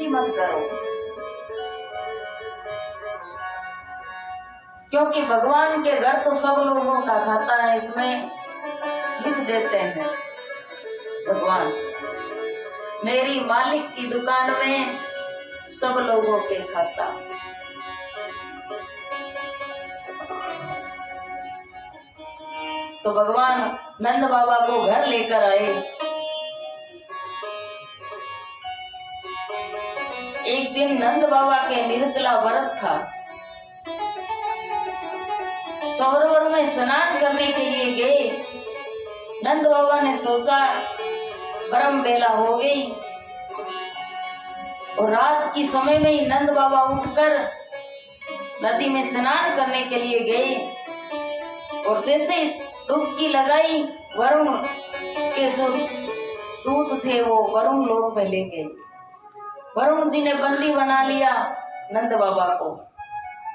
बेइज्जती मत करो, क्योंकि भगवान के घर तो सब लोगों का खाता है। इसमें लिख देते हैं भगवान, मेरी मालिक की दुकान में सब लोगों के खाता। तो भगवान नंद बाबा को घर लेकर आए। एक दिन नंद बाबा के निर्जला व्रत था। सरोवर में स्नान करने के लिए गए। नंद बाबा ने सोचा ब्रह्म बेला हो गई, और रात की समय में ही नंद बाबा उठकर नदी में स्नान करने के लिए गए, और जैसे डुबकी लगाई, वरुण के जो दूत थे वो वरुण लोक में ले गए। वरुण जी ने बंदी बना लिया नंद बाबा को।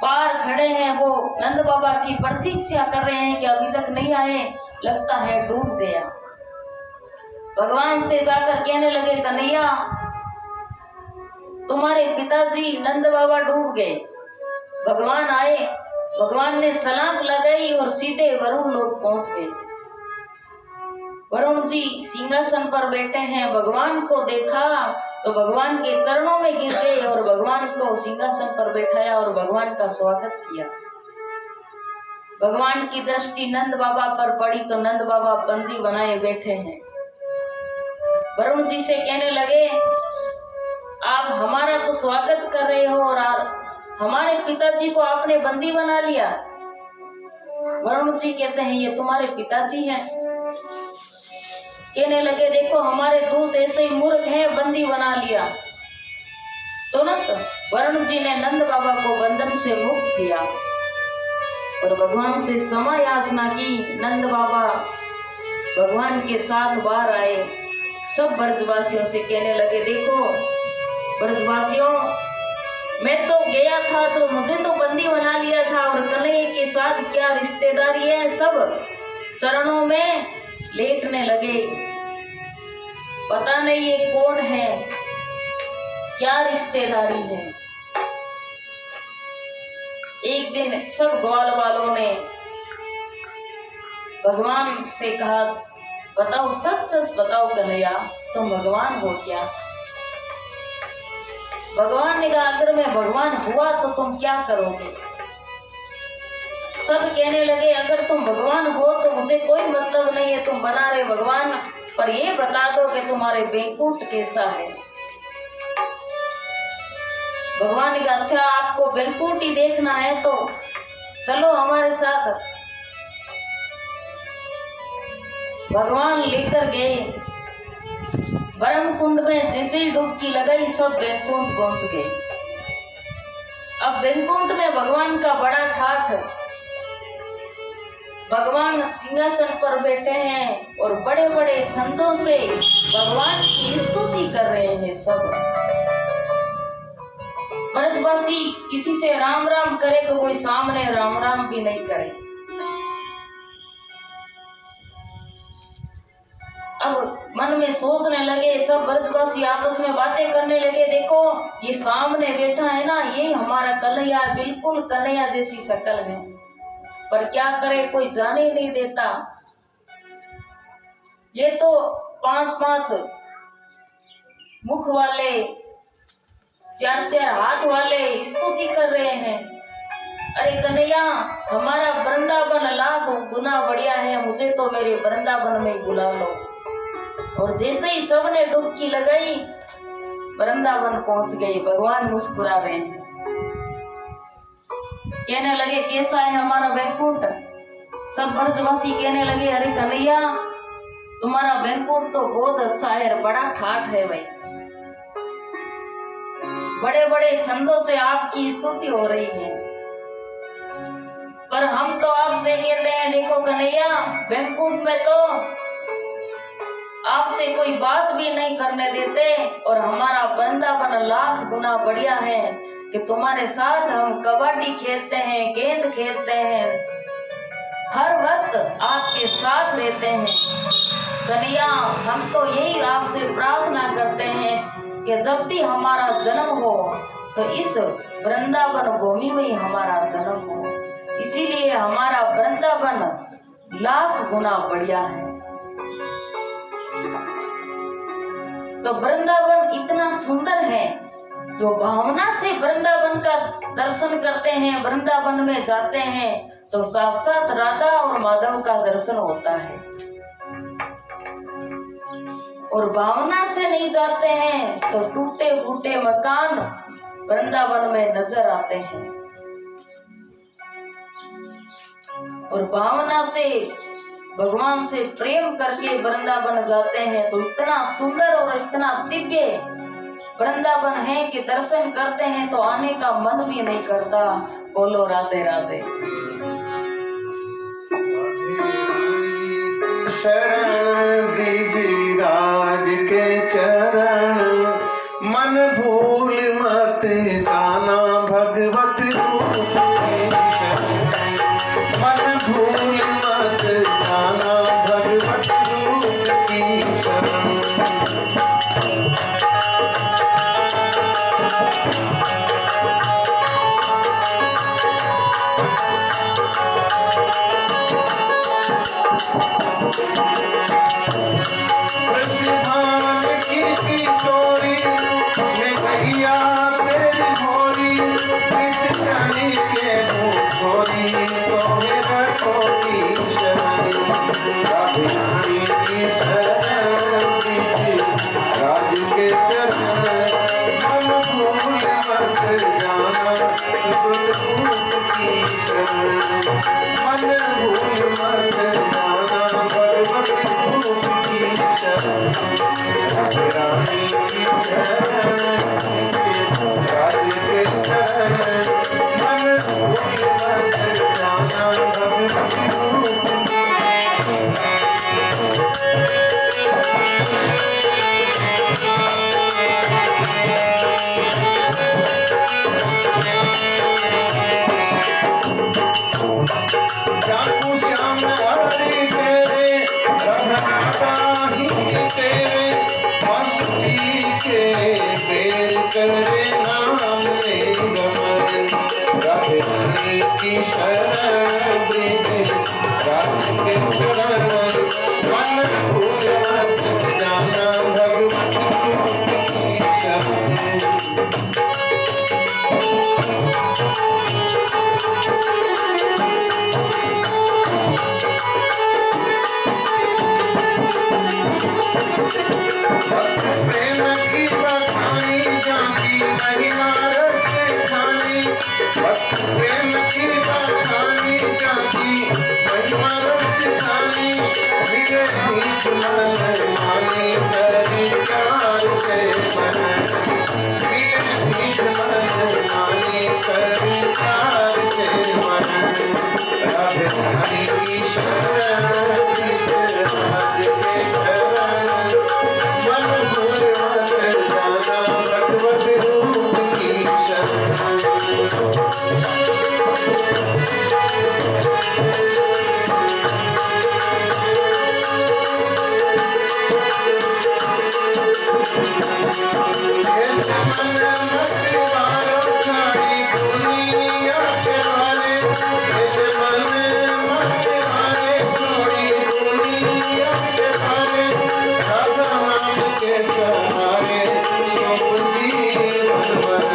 बाहर खड़े हैं, वो नंद बाबा की प्रतीक्षा कर रहे हैं कि अभी तक नहीं आए, लगता है डूब गया। भगवान से जाकर कहने लगे, कन्हैया तुम्हारे पिताजी नंद बाबा डूब गए। भगवान आए, भगवान ने छलांग लगाई और सीधे वरुण लोक पहुंच गए। वरुण जी सिंहासन पर बैठे हैं, भगवान को देखा तो भगवान के चरणों में गिर गए और भगवान को सिंहासन पर बैठाया और भगवान का स्वागत किया। भगवान की दृष्टि नंद बाबा पर पड़ी तो नंद बाबा बंदी बनाए बैठे हैं। वरुण जी से कहने लगे, आप हमारा तो स्वागत कर रहे हो और हमारे पिताजी को आपने बंदी बना लिया। वरुण जी कहते हैं, ये तुम्हारे पिताजी हैं। कहने लगे, देखो हमारे दूत ऐसे ही मूर्ख हैं, बंदी बना लिया। तुरंत वरुण जी ने नंद बाबा को बंधन से मुक्त किया और भगवान से क्षमा याचना की। नंद बाबा भगवान के साथ बाहर आए। सब ब्रजवासियों से कहने लगे, देखो ब्रजवासियों, मैं तो गया था तो मुझे तो बंदी बना लिया था, और कन्हैया के साथ क्या रिश्तेदारी है। सब चरणों में लेटने लगे। पता नहीं ये कौन है, क्या रिश्तेदारी है। एक दिन सब ग्वाल वालों ने भगवान से कहा, बताओ सच सच बताओ कन्हैया, तुम भगवान हो क्या? भगवान ने कहा, अगर मैं भगवान हुआ तो तुम क्या करोगे? सब कहने लगे, अगर तुम भगवान हो तो मुझे कोई मतलब नहीं है, तुम बना रहे भगवान, पर ये बता दो कि तुम्हारे बैकुंठ कैसा है। भगवान ने कहा, अच्छा आपको बैकुंठ ही देखना है तो चलो हमारे साथ। भगवान लेकर गए। ब्रह्म कुंड में जैसे ही डुबकी लगाई, सब बैकुंठ पहुंच गए। अब बैकुंठ में भगवान का बड़ा ठाठ। भगवान सिंहासन पर बैठे हैं और बड़े बड़े छंदों से भगवान की स्तुति कर रहे हैं। सब ब्रजवासी किसी से राम राम करे तो कोई सामने राम राम भी नहीं करे। अब मन में सोचने लगे, सब ब्रजवासी आपस में बातें करने लगे, देखो ये सामने बैठा है ना, ये हमारा कन्हैया, बिल्कुल कन्हैया जैसी शक्ल है, पर क्या करे कोई जाने ही नहीं देता। ये तो 5-5 मुख वाले, 4-4 हाथ वाले स्तुति कर रहे हैं। अरे कन्हैया, हमारा वृंदावन लाख गुना बढ़िया है, मुझे तो मेरे वृंदावन में बुला लो। और जैसे ही सबने डुबकी लगाई, वृंदावन पहुंच गए। भगवान मुस्कुरा रहे हैं, कहने लगे, कैसा है हमारा बैकुंठ? सब ब्रजवासी कहने लगे, अरे कन्हैया तुम्हारा बैकुंठ तो बहुत अच्छा है, बड़ा ठाठ है भाई, बड़े बड़े छंदों से आपकी स्तुति हो रही है। पर हम तो आपसे कहते हैं, देखो कन्हैया, बैकुंठ में तो आपसे कोई बात भी नहीं करने देते, और हमारा वृंदावन लाख गुना बढ़िया है कि तुम्हारे साथ हम कबड्डी खेलते हैं, गेंद खेलते हैं, हर वक्त आपके साथ रहते हैं। कन्हैया, हम तो यही आपसे प्रार्थना करते हैं कि जब भी हमारा जन्म हो तो इस वृंदावन भूमि में ही हमारा जन्म हो। इसीलिए हमारा वृंदावन लाख गुना बढ़िया है। तो वृंदावन इतना सुंदर है, जो भावना से वृंदावन का दर्शन करते हैं, वृंदावन में जाते हैं, तो साक्षात राधा और माधव का दर्शन होता है। और भावना से नहीं जाते हैं तो टूटे फूटे मकान वृंदावन में नजर आते हैं। और भावना से भगवान से प्रेम करके वृंदावन जाते हैं तो इतना सुंदर और इतना दिव्य वृंदावन है कि दर्शन करते हैं तो आने का मन भी नहीं करता। बोलो राधे राधे। शरण गिरिराज के चरण, मन भूल मत जाना भगवत रूप की शरण, मन भूल मत जाना भगवत रूप की शरण। ब्रजभान की किशोरी में गैया तेरी भोरी, नित जानी के भोरी तो मेरा कोई शरण। राधे रानी की शरण कीजिए राज के चरण, मन भूल मत जाना रूप की शरण, मन भूल मत जाना भगवत रूप की शरण। राधे रानी की शरण राज के चरण, मन भूल मत जाना भगवत रूप जाकू श्याम हरि तेरे, रघुनाथा ही तेरे, बांसुरी के बेर करे नाम में रमन। राधे रानी की शरण ब्रिज राज के चरण, मन भूल मत जाना भगवत रूप की शरण। प्रेम की बखानी जानी महिमा रस खानी, प्रेम की बखानी जानी महिमा रस खानी, मिले मीठ मन मानी करी प्यार से मन, मिले मीठ मन मानी करी प्यार से मन। राधे रानी की शरण राज के चरण, मन भूल मत जाना भगवत रूप की शरण। ऐसे मन मत मारो खाई दुनिया के वाले, ऐसे मन मत मारे छोड़ी दुनिया के वाले, राधा नाम के सहारे सौंप जीवन मन,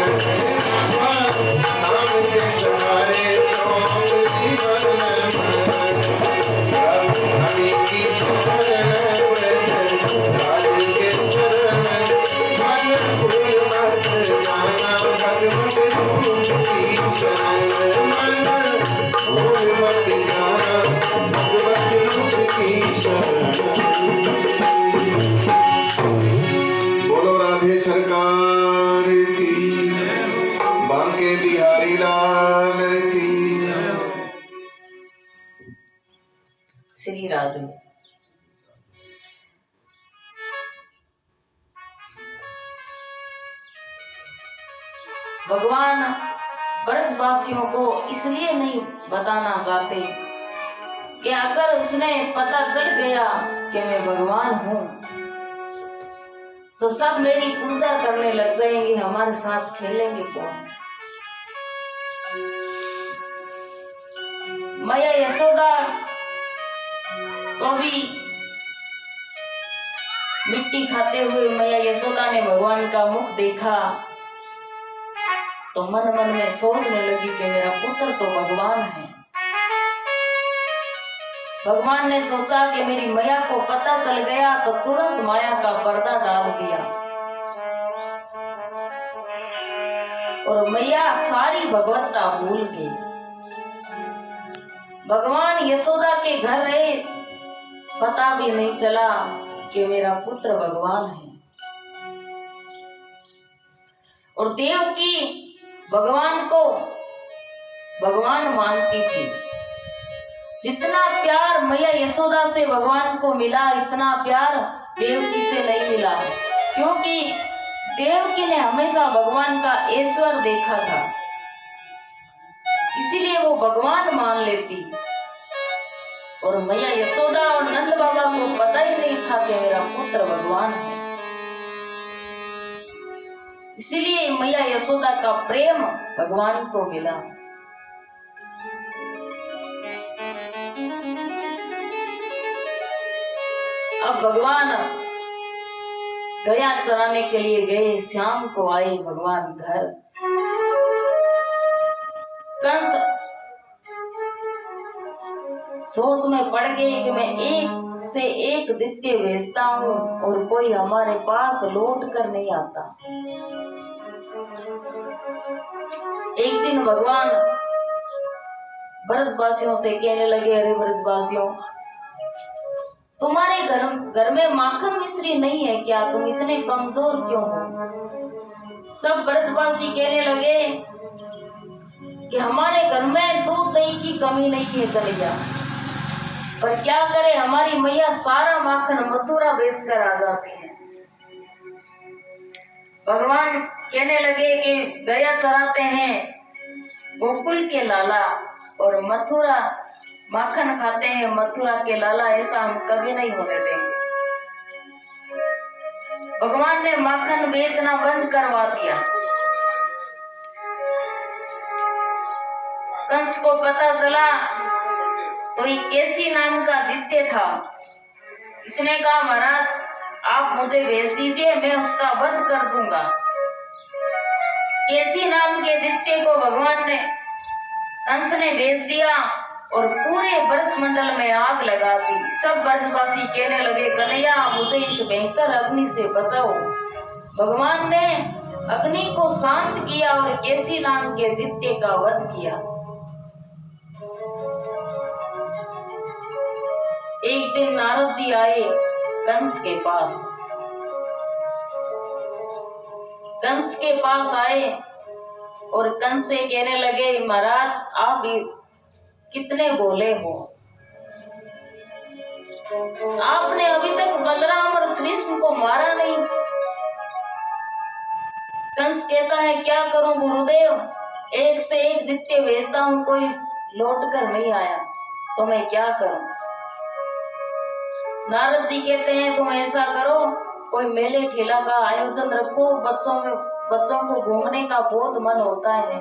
नाम के सहारे सौंप जीवन मन। राधे रानी की शरण राज के चरण, मन भूल मत जाना भगवत रूप की शरण, मन भूल मत जाना भगवत रूप की शरण। बोलो राधे सरकार की, बांके बिहारी लाल की। श्री राधे। भगवान ब्रजवासियों को इसलिए नहीं बताना चाहते कि अगर उसने पता चल गया कि मैं भगवान हूँ तो सब मेरी पूजा करने लग जाएंगे, हमारे साथ खेलेंगे कौन। मैया यशोदा तो भी मिट्टी खाते हुए मैया यशोदा ने भगवान का मुख देखा तो मन मन में सोचने लगी कि मेरा पुत्र तो भगवान है। भगवान ने सोचा कि मेरी मैया को पता चल गया तो तुरंत माया का पर्दा डाल दिया और मैया सारी भगवत्ता भूल गई। भगवान यशोदा के घर रहे, पता भी नहीं चला कि मेरा पुत्र भगवान है। और देवकी भगवान को भगवान मानती थी। जितना प्यार मैया यशोदा से भगवान को मिला, इतना प्यार देवकी से नहीं मिला, क्योंकि देवकी ने हमेशा भगवान का ऐश्वर्य देखा था, इसीलिए वो भगवान मान लेती। और मैया यशोदा और नंद बाबा को पता ही नहीं था कि मेरा पुत्र भगवान है। इसीलिए मैया यशोदा का प्रेम भगवान को मिला। अब भगवान गया चराने के लिए गए, शाम को आए भगवान घर। कंस सोच में पड़ गए कि मैं एक से एक दित्य भेजता हूँ और कोई हमारे पास लौट कर नहीं आता। एक दिन भगवान ब्रजवासियों से कहने लगे, अरे ब्रजवासियों, तुम्हारे घर में माखन मिश्री नहीं है क्या? तुम इतने कमजोर क्यों हो? सब ब्रजवासी कहने लगे कि हमारे घर में दूध दही की कमी नहीं है कन्हैया, पर क्या करे, हमारी मैया सारा माखन मथुरा बेचकर आ जाती है। भगवान कहने लगे कि गया चराते हैं गोकुल के लाला और मथुरा माखन खाते हैं मथुरा के लाला, ऐसा हम कभी नहीं होने देंगे। भगवान ने माखन बेचना बंद करवा दिया। कंस को पता चला तो ये केसी नाम का दैत्य था। इसने कहा, महाराज आप मुझे भेज दीजिए, मैं उसका वध कर दूंगा। केसी नाम के दैत्य को भगवान ने कंस ने भेज दिया और पूरे ब्रजमंडल में आग लगा दी। सब ब्रजवासी कहने लगे, कन्हैया मुझे इस भयंकर अग्नि से बचाओ। भगवान ने अग्नि को शांत किया और केसी नाम के दैत्य का वध किया। एक दिन नारद जी आए कंस के पास। कंस के पास आए और कंस से कहने लगे, महाराज आप कितने भोले हो, आपने अभी तक बलराम और कृष्ण को मारा नहीं। कंस कहता है, क्या करूं गुरुदेव, एक से एक दैत्य भेजता हूं, कोई लौट कर नहीं आया, तो मैं क्या करूं। नारद जी कहते हैं, तुम ऐसा करो, कोई मेले ठेला का आयोजन रखो, बच्चों को घूमने का बहुत मन होता है,